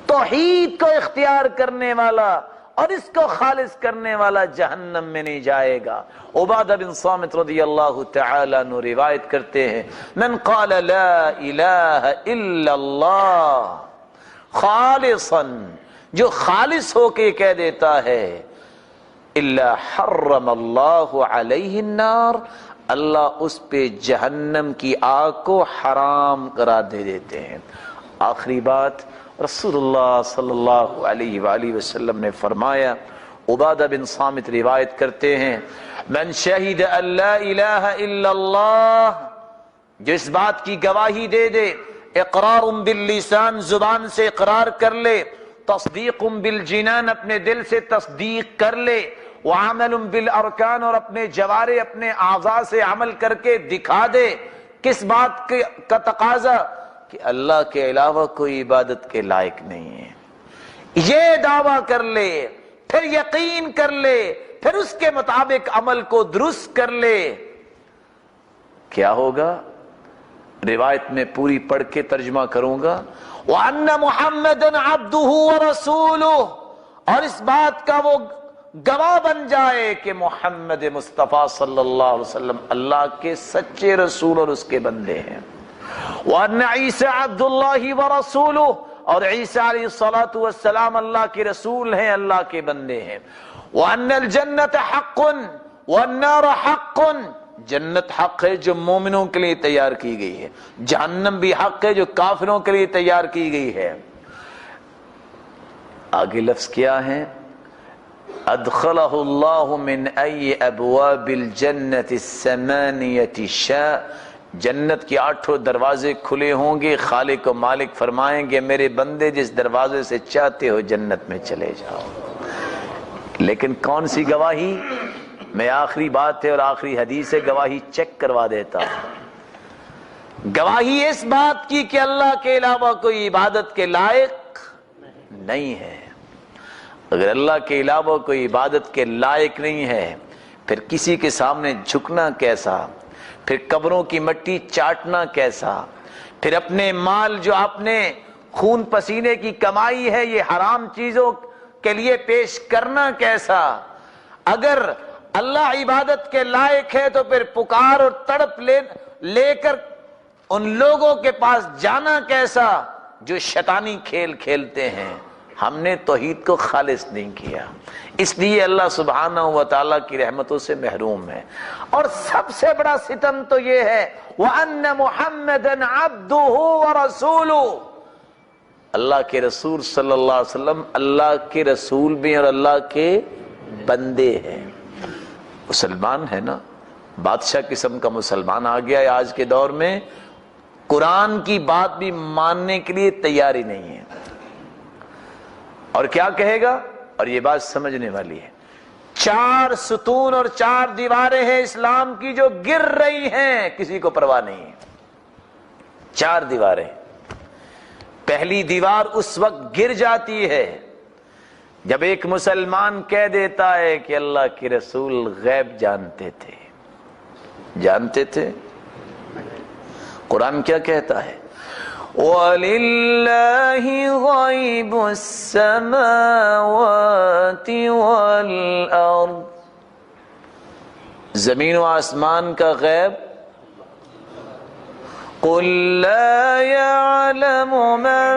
توحید کو اختیار کرنے والا اور اس کو خالص کرنے والا جہنم میں نہیں جائے گا۔ عبادہ بن صامت رضی اللہ تعالی عنہ روایت کرتے ہیں، من قال لا الہ الا اللہ خالصا، جو خالص ہو کے کہہ دیتا ہے، الا حرم اللہ علیہ النار، اللہ اس پہ جہنم کی آگ کو حرام قرار دے دیتے ہیں۔ آخری بات، رسول اللہ صلی اللہ علیہ وآلہ وسلم نے فرمایا، عبادہ بن صامت روایت کرتے ہیں، من شہد ان لا الہ الا اللہ، جو اس بات کی گواہی دے دے، اقرار باللسان، زبان سے اقرار کر لے، تصدیق بالجنان، اپنے دل سے تصدیق کر لے، وعمل بالارکان، اور اپنے جوارے اپنے اعضاء سے عمل کر کے دکھا دے۔ کس بات کا تقاضا؟ کہ اللہ کے علاوہ کوئی عبادت کے لائق نہیں ہے، یہ دعویٰ کر لے، پھر یقین کر لے، پھر اس کے مطابق عمل کو درست کر لے، کیا ہوگا؟ روایت میں پوری پڑھ کے ترجمہ کروں گا، وَأَنَّ مُحَمَّدًا عَبْدُهُ وَرَسُولُهُ، اور اس بات کا وہ گواہ بن جائے کہ محمد مصطفیٰ صلی اللہ علیہ وسلم اللہ کے سچے رسول اور اس کے بندے ہیں۔ وَأَنَّ عِيسَىٰ عَبْدُ اللَّهِ وَرَسُولُهُ، اور عیسیٰ علیہ السلام اللہ کے رسول ہیں، اللہ کے بندے ہیں۔ وَأَنَّ الْجَنَّةَ حَقٌّ وَالنَّارَ حَقٌّ، جنت حق ہے جو مومنوں کے لیے تیار کی گئی ہے، جہنم بھی حق ہے جو کافروں کے لیے تیار کی گئی ہے۔ آگے لفظ کیا ہے؟ ادخلہ اللہ من ای ابواب الجنت الثمانیۃ شاء، جنت کے 8 دروازے کھلے ہوں گے، خالق و مالک فرمائیں گے میرے بندے جس دروازے سے چاہتے ہو جنت میں چلے جاؤ۔ لیکن کون سی گواہی؟ میں آخری بات ہے اور آخری حدیث ہے، گواہی چیک کروا دیتا ہوں۔ گواہی اس بات کی کہ اللہ کے علاوہ کوئی عبادت کے لائق نہیں ہے۔ اگر اللہ کے علاوہ کوئی عبادت کے لائق نہیں ہے، پھر کسی کے سامنے جھکنا کیسا، پھر قبروں کی مٹی چاٹنا کیسا، پھر اپنے مال جو آپ نے خون پسینے کی کمائی ہے یہ حرام چیزوں کے لیے پیش کرنا کیسا۔ اگر اللہ عبادت کے لائق ہے تو پھر پکار اور تڑپ لے کر ان لوگوں کے پاس جانا کیسا جو شیطانی کھیل کھیلتے ہیں۔ ہم نے توحید کو خالص نہیں کیا، اس لیے اللہ سبحانہ و تعالیٰ کی رحمتوں سے محروم ہے۔ اور سب سے بڑا ستم تو یہ ہے، وَأَنَّ مُحَمَّدًا عَبْدُهُ وَرَسُولُهُ، اللہ کے رسول صلی اللہ علیہ وسلم اللہ کے رسول بھی اور اللہ کے بندے ہیں۔ مسلمان ہے نا، بادشاہ قسم کا مسلمان آ گیا ہے آج کے دور میں، قرآن کی بات بھی ماننے کے لیے تیاری نہیں ہے، اور کیا کہے گا؟ اور یہ بات سمجھنے والی ہے، 4 ستون اور 4 دیواریں ہیں اسلام کی جو گر رہی ہیں، کسی کو پرواہ نہیں ہے۔ 4 دیواریں، پہلی دیوار اس وقت گر جاتی ہے جب ایک مسلمان کہہ دیتا ہے کہ اللہ کے رسول غیب جانتے تھے۔ جانتے تھے؟ قرآن کیا کہتا ہے؟ وَلِلَّهِ غَيْبُ السَّمَاوَاتِ وَالْأَرْضِ، زمین و آسمان کا غیب، قُلْ لَا يَعْلَمُ مَنْ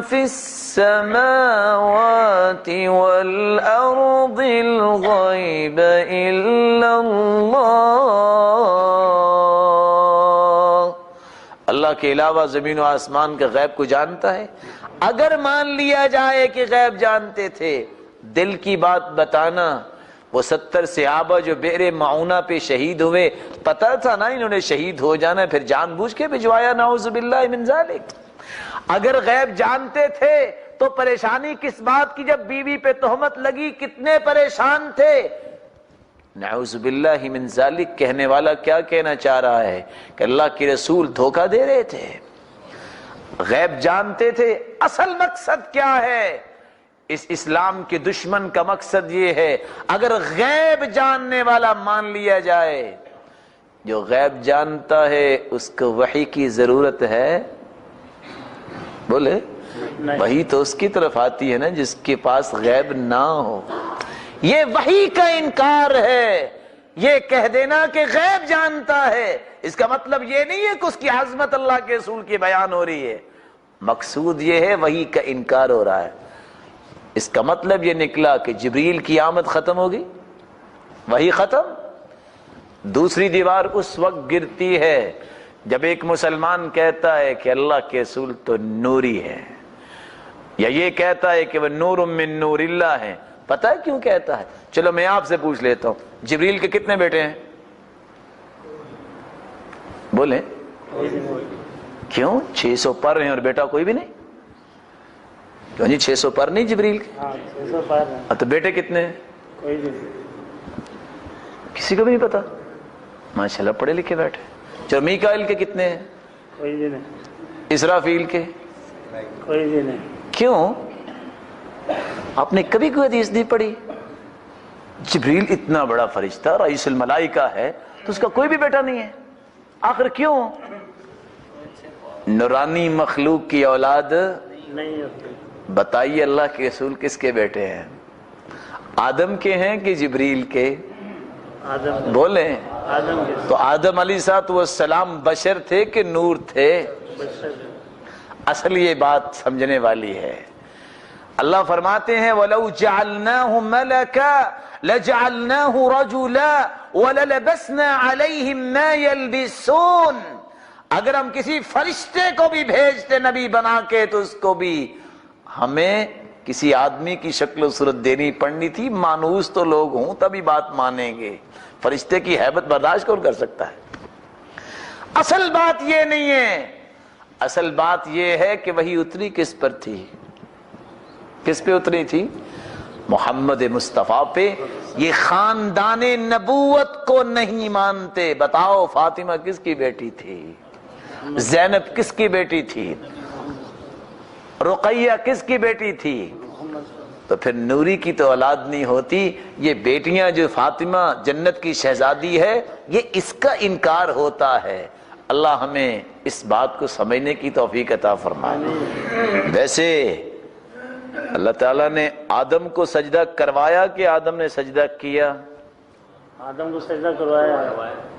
فِي السَّمَاوَاتِ وَالْأَرْضِ الْغَيْبَ إِلَّا اللَّهُ، اللہ کے علاوہ زمین و آسمان کا غیب کو جانتا ہے۔ اگر مان لیا جائے کہ غیب جانتے تھے، دل کی بات بتانا، وہ 70 صحابہ جو بئر معونہ پہ شہید ہوئے، پتہ تھا نا انہوں نے شہید ہو جانا، پھر جان بوجھ کے بھجوایا، نعوذ باللہ من ذالک۔ اگر غیب جانتے تھے تو پریشانی کس بات کی؟ جب بیوی پہ تہمت لگی کتنے پریشان تھے۔ نعوذ باللہ من ذالک کہنے والا کیا کہنا چاہ رہا ہے؟ کہ اللہ کے رسول دھوکہ دے رہے تھے، غیب جانتے تھے۔ اصل مقصد کیا ہے؟ اس اسلام کے دشمن کا مقصد یہ ہے، اگر غیب جاننے والا مان لیا جائے، جو غیب جانتا ہے اس کو وحی کی ضرورت ہے؟ بولے وحی تو اس کی طرف آتی ہے نا جس کے پاس غیب نہ ہو. یہ وحی کا انکار ہے. یہ کہہ دینا کہ غیب جانتا ہے اس کا مطلب یہ نہیں ہے کہ اس کی عظمت اللہ کے رسول کی بیان ہو رہی ہے. مقصود یہ ہے وحی کا انکار ہو رہا ہے. اس کا مطلب یہ نکلا کہ جبریل کی آمد ختم ہوگی, وحی ختم. دوسری دیوار اس وقت گرتی ہے جب ایک مسلمان کہتا ہے کہ اللہ کے رسول تو نوری ہے, یا یہ کہتا ہے کہ وہ نور من نور اللہ ہے. پتہ ہے کیوں کہتا ہے؟ چلو میں آپ سے پوچھ لیتا ہوں, جبریل کے کتنے بیٹے ہیں؟ بولیں. کیوں 600 پر ہیں اور بیٹا کوئی بھی نہیں؟ کیوں جی 600 پر نہیں جبریل کے؟ 600 پر ہیں. تو بیٹے کتنے ہیں؟ کوئی بھی نہیں. کسی کو بھی نہیں پتا؟ ماشاءاللہ پڑھے لکھے بیٹھے. چلو میکائیل کے کتنے ہیں؟ کوئی بھی نہیں. اسرافیل کے؟ کوئی بھی نہیں. کیوں؟ آپ نے کبھی کوئی حدیث نہیں پڑھی؟ جبریل اتنا بڑا فرشتہ رئیس الملائکہ ہے تو اس کا کوئی بھی بیٹا نہیں ہے. آخر کیوں؟ نورانی مخلوق کی اولاد نہیں ہوتی. بتائیے اللہ کے رسول کس کے بیٹے ہیں؟ آدم کے ہیں کہ جبریل کے؟ آدم. بولیں. آدم کے. تو آدم علیہ السلام بشر تھے کہ نور تھے؟ اصل یہ بات سمجھنے والی ہے. اللہ فرماتے ہیں وَلَوْ جَعَلْنَاهُ مَلَكًا لَجَعَلْنَاهُ رَجُلًا وَلَلَبَسْنَا عَلَيْهِمْ مَا يَلْبِسُونَ. اگر ہم کسی فرشتے کو بھی بھیجتے نبی بنا کے تو اس کو بھی ہمیں کسی آدمی کی شکل و صورت دینی پڑنی تھی. مانوس تو لوگ ہوں تبھی بات مانیں گے, فرشتے کی ہیبت برداشت کون کر سکتا ہے؟ اصل بات یہ نہیں ہے. اصل بات یہ ہے کہ وہی اتری کس پر تھی؟ کس پہ اتری تھی؟ محمد مصطفیٰ پہ. یہ خاندان نبوت کو نہیں مانتے. بتاؤ فاطمہ کس کی بیٹی تھی؟ زینب کس کی بیٹی تھی؟ رقیہ کس کی بیٹی تھی؟ تو پھر نوری کی تو اولاد نہیں ہوتی. یہ بیٹیاں جو فاطمہ جنت کی شہزادی ہے یہ اس کا انکار ہوتا ہے. اللہ ہمیں اس بات کو سمجھنے کی توفیق عطا فرمائے. ویسے اللہ تعالیٰ نے آدم کو سجدہ کروایا کہ آدم نے سجدہ کیا؟ آدم کو سجدہ کروایا.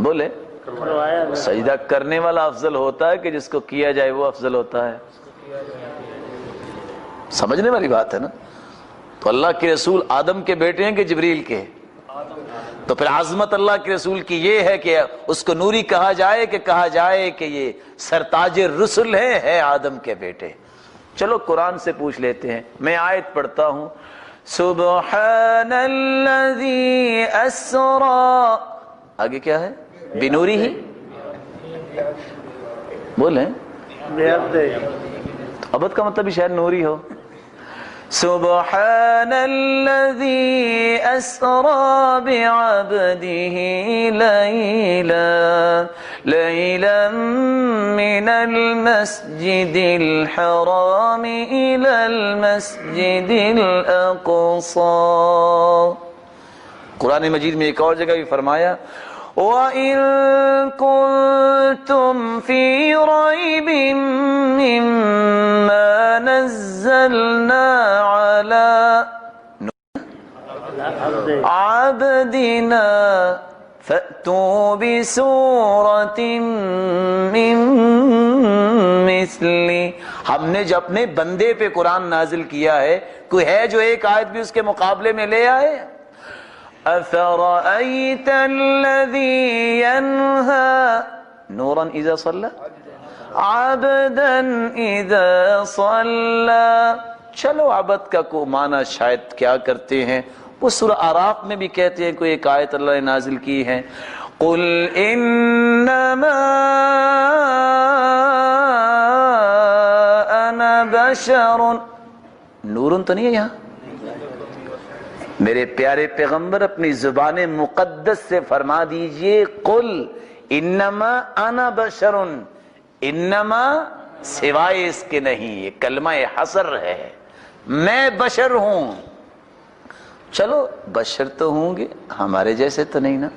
بولے. کروایا. سجدہ کرنے والا افضل ہوتا ہے کہ جس کو کیا جائے وہ افضل ہوتا ہے؟ سمجھنے والی بات ہے نا. تو اللہ کے رسول آدم کے بیٹے ہیں کہ جبریل کے؟ تو پھر عظمت اللہ کے رسول کی یہ ہے کہ اس کو نوری کہا جائے کہ کہا جائے کہ یہ سرتاج رسل ہے آدم کے بیٹے. چلو قرآن سے پوچھ لیتے ہیں. میں آیت پڑھتا ہوں. سبحان الذی اسرا, آگے کیا ہے؟ بنوری ہی. بولیں. عبد کا مطلب بھی شاید نوری ہو. سبحان الذي أسرى بعبده ليلا من المسجد الحرام إلى المسجد الأقصى. قرآن مجید میں ایک اور جگہ بھی فرمایا وَإِن كُنتُمْ فِي رَيْبٍ مِّمَّا نَزَّلْنَا عَلَىٰ عَبْدِنَا فَأْتُوا بِسُورَةٍ مِّن مِّثْلِهِ. ہم نے جو اپنے بندے پہ قرآن نازل کیا ہے کوئی ہے جو ایک آیت بھی اس کے مقابلے میں لے آئے؟ أَفَرَأَيْتَ الَّذِي يَنْهَى نُورًا إِذَا صَلَّى عَبْدًا إِذَا صَلَّى. چلو عبد کا کو معنی شاید کیا کرتے ہیں, وہ سورہ اعراف میں بھی کہتے ہیں کوئی ایک آیت اللہ نے نازل کی ہے. قُلْ إِنَّمَا أَنَا بَشَرٌ. نورٌ تو نہیں ہے یہاں. میرے پیارے پیغمبر اپنی زبان مقدس سے فرما دیجئے قل انما انا بشر. انما سوائے اس کے نہیں, یہ کلمہ حصر ہے. میں بشر ہوں. چلو بشر تو ہوں گے, ہمارے جیسے تو نہیں نا.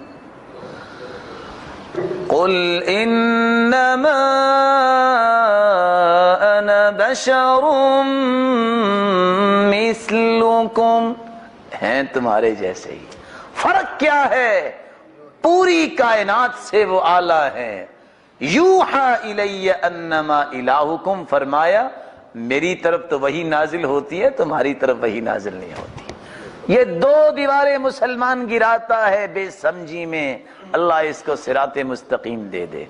قل انما انا بشر مثلکم، ہیں تمہارے جیسے ہی، فرق کیا ہے؟ پوری کائنات سے وہ اعلیٰ ہیں۔ یوحا الی انما الہکم، فرمایا میری طرف تو وہی نازل ہوتی ہے، تمہاری طرف وہی نازل نہیں ہوتی۔ یہ دو دیواریں مسلمان گراتا ہے بے سمجھی میں، اللہ اس کو صراط مستقیم دے دے۔